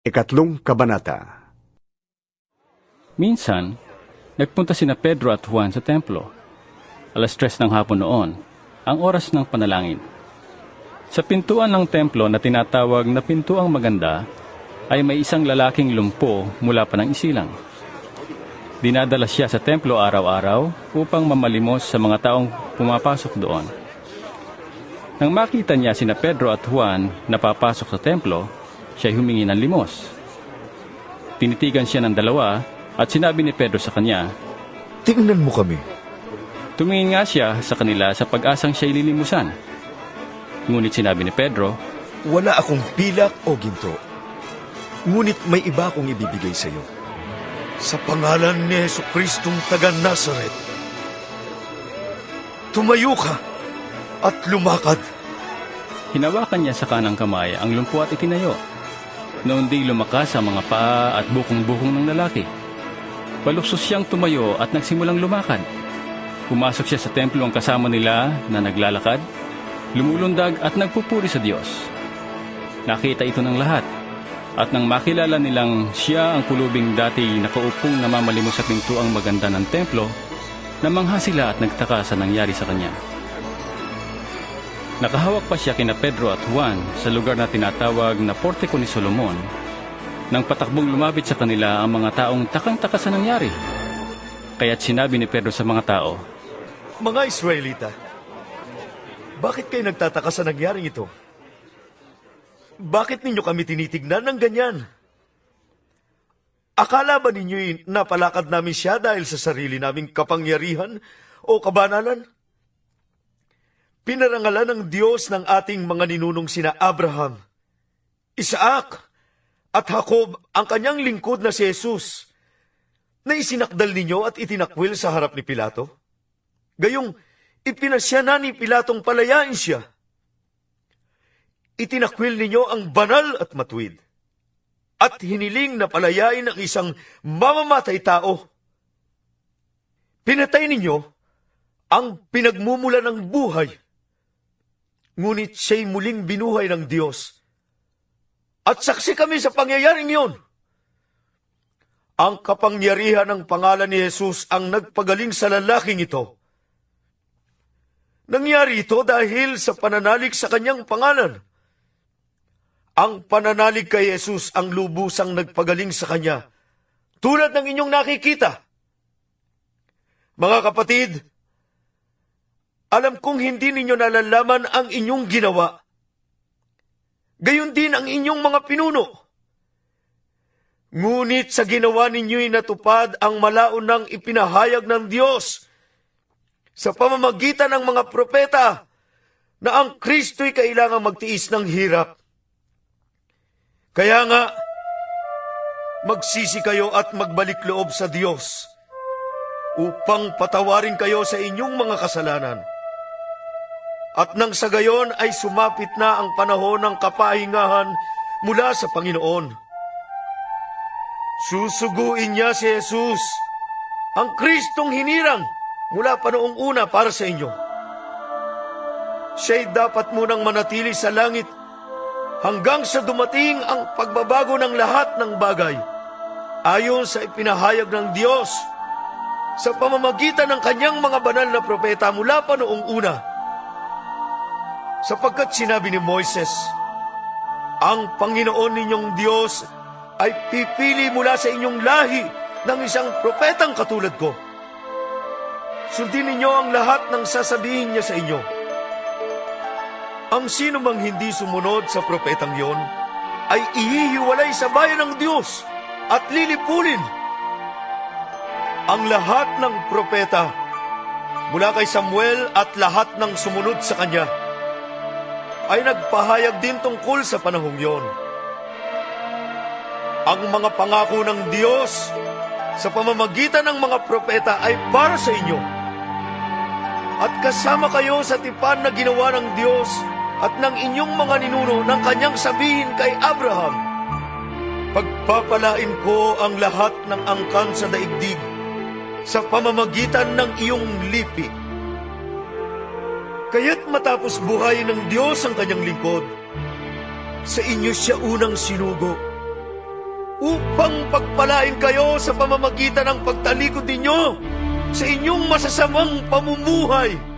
Ikatlong Kabanata. Minsan, nagpunta sina Pedro at Juan sa templo. 3:00 ng hapon noon, ang oras ng panalangin. Sa pintuan ng templo na tinatawag na Pintuang Maganda, ay may isang lalaking lumpo mula pa ng isilang. Dinadala siya sa templo araw-araw upang mamalimos sa mga taong pumapasok doon. Nang makita niya sina Pedro at Juan na papasok sa templo, siya'y humingi ng limos. Tinitigan siya ng dalawa at sinabi ni Pedro sa kanya, Tingnan mo kami. tumingin nga siya sa kanila sa pag-asang siya'y lilimusan. Ngunit sinabi ni Pedro, Wala akong pilak o ginto. Ngunit may iba akong ibibigay sa iyo. Sa pangalan ni Jesucristong taga Nazaret, tumayo ka at lumakad. hinawakan niya sa kanang kamay ang lumpo at itinayo. Noon di lumakas ang mga paa at bukong-bukong ng lalaki. Paluksos siyang tumayo at nagsimulang lumakad. Pumasok siya sa templo ang kasama nila na naglalakad, lumulundag at nagpupuri sa Diyos. Nakita ito ng lahat. At nang makilala nilang siya ang pulubing dati nakaupong namamalimos sa pintuang maganda ng templo, namangha sila at nagtaka sa nangyari sa kanya. Nakahawak pa siya kina Pedro at Juan sa lugar na tinatawag na Portiko ni Solomon, nang patakbong lumapit sa kanila ang mga taong takang-taka sa nangyari. Kaya't sinabi ni Pedro sa mga tao, Mga Israelita, bakit kayo nagtataka sa nangyaring ito? Bakit ninyo kami tinitignan ng ganyan? Akala ba ninyo'y napalakad namin siya dahil sa sarili naming kapangyarihan o kabanalan? Pinarangalan ng Diyos ng ating mga ninunong sina Abraham, Isaac, at Jacob ang kanyang lingkod na si Jesus, na isinakdal ninyo at itinakwil sa harap ni Pilato. Gayong ipinasya na ni Pilatong palayain siya. Itinakwil ninyo ang banal at matuwid, at hiniling na palayain ang isang mamamatay tao. Pinatay ninyo ang pinagmumula ng buhay, ngunit siya'y muling binuhay ng Diyos. At saksi kami sa pangyayaring iyon. Ang kapangyarihan ng pangalan ni Jesus ang nagpagaling sa lalaking ito. Nangyari ito dahil sa pananalig sa kanyang pangalan. Ang pananalig kay Jesus ang lubusang nagpagaling sa kanya, tulad ng inyong nakikita. Mga kapatid, alam kong hindi ninyo nalalaman ang inyong ginawa. Gayon din ang inyong mga pinuno. Ngunit sa ginawa ninyo'y natupad ang malaunang ipinahayag ng Diyos sa pamamagitan ng mga propeta na ang Kristo'y kailangang magtiis ng hirap. Kaya nga, magsisi kayo at magbalik loob sa Diyos upang patawarin kayo sa inyong mga kasalanan. At nang sa gayon ay sumapit na ang panahon ng kapahingahan mula sa Panginoon. Susuguin niya si Jesus, ang Kristong hinirang mula pa noong una para sa inyo. Siya'y dapat munang manatili sa langit hanggang sa dumating ang pagbabago ng lahat ng bagay, ayon sa ipinahayag ng Diyos sa pamamagitan ng kanyang mga banal na propeta mula pa noong una. Sapagkat sinabi ni Moises, ang Panginoon ninyong Diyos ay pipili mula sa inyong lahi ng isang propetang katulad ko. Sundin ninyo ang lahat ng sasabihin niya sa inyo. Ang sino mang hindi sumunod sa propetang yon ay ihihiwalay sa bayan ng Diyos at lilipulin. Ang lahat ng propeta, mula kay Samuel at lahat ng sumunod sa kanya, ay nagpahayag din tungkol sa panahong yon. Ang mga pangako ng Diyos sa pamamagitan ng mga propeta ay para sa inyo. At kasama kayo sa tipan na ginawa ng Diyos at ng inyong mga ninuno ng kanyang sabihin kay Abraham, pagpapalain ko ang lahat ng angkan sa daigdig sa pamamagitan ng iyong lipi. Kaya't matapos buhayin ng Diyos ang kanyang lingkod, sa inyo siya unang sinugo upang pagpalain kayo sa pamamagitan ng pagtalikod ninyo sa inyong masasamang pamumuhay.